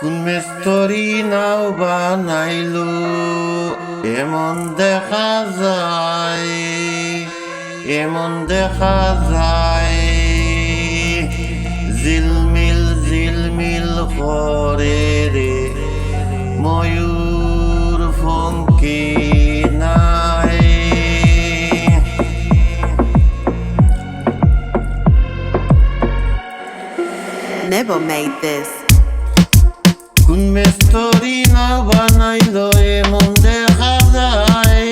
কোন মিস্ত্রি নাও বানাইলো এমন দেখা যায়, এমন দেখা যায়। ঝিলমিল ঝিলমিল করে রে ময়ূর ফঙ্কি নাই। Never made this. কোন মিস্ত্রি না বানাইলো এমন দেখা যায়,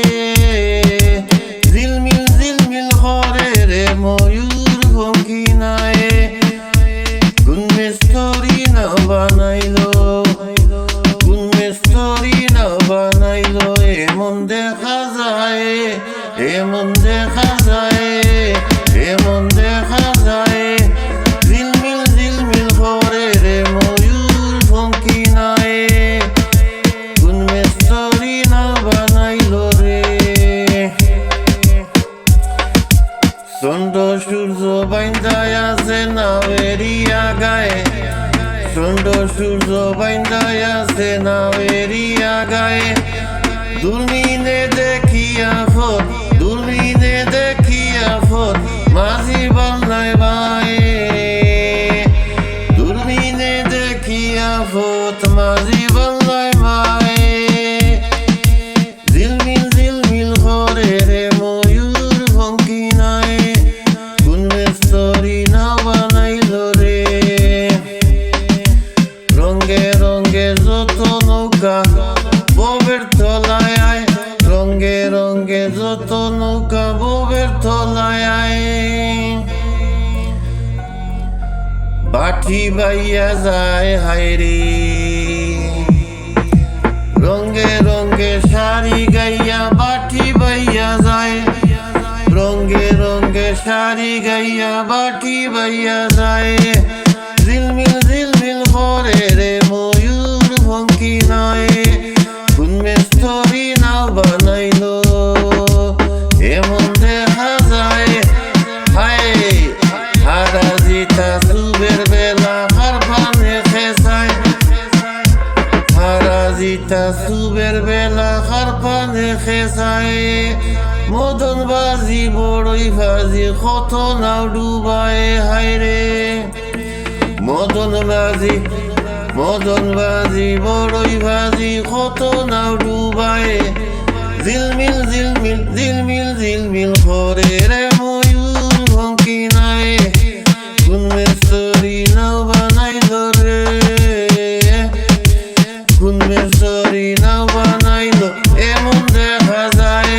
ঝিলমিল ঝিলমিল করে রে ময়ূর ফঙ্কি নাই। কোন মিস্ত্রি না বানাইলো, কোন মিস্ত্রি না বানাইলো এমন দেখা যায়, এমন দেখা যায়, এমন দেখা যায়। ঝিলমিল ঝিলমিল করে রে ময়ূর ফঙ্কি নাই। কোন মিস্ত্রি না বানাইলো রে। চন্দ্র সূর্য বাইন্দায় আছে নাওয়েরিয়া গায়ে, চন্দ্র সূর্য বাইন্দায় আছে নাওয়েরিয়া গায়ে। দূরবীনে দেখিয়া ফোট, দূরবীনে দেখিয়া ফোট মাঝি বান্ধায় বায়ে। দূরবীনে দেখিয়া ফোট মাঝি বান্ধায় বায়ে। ঝিলমিল ঝিলমিল করে রে ময়ূর ফঙ্কি নাই। কোন মিস্ত্রি না বানাইলো রে। রঙ্গে রঙ্গে যত নৌকা ববের তলায় আয়, রঙ্গে রঙ্গে যত নৌকা ববের তলায় আয়। বাটি বাইয়া যায় হায়রে, রঙ্গে রঙ্গে শাড়ি গাইয়া বাটি বাইয়া যায়। রঙ্গে রঙ্গে শাড়ি গাইয়া বাটি বাইয়া যায়। ঝিলমিল ঝিলমিল করে রে ময়ূর ফঙ্কি নাই। কোন মিস্ত্রি না বানাইলো এমন দেখা যায়। হায় হারা জিতা সুবের বেলা হার পানে খেসায়, হারা জিতা সুবের বেলা হার পানে খেসায়। মদন বাজি বড়ই ভাজি কত নাও ডুবায় হায়রে। মদন বাজি, মদন বাজি বড়ই ভাজি কত নাও ডুবায়। ঝিলমিল ঝিলমিল ঝিলমিল ঝিলমিল করে রে ময়ূর ফঙ্কি নাই। কোন মিস্ত্রি নাও বানাইলো রে, কোন মিস্ত্রি নাও বানাইলো এমন দেখা যায়।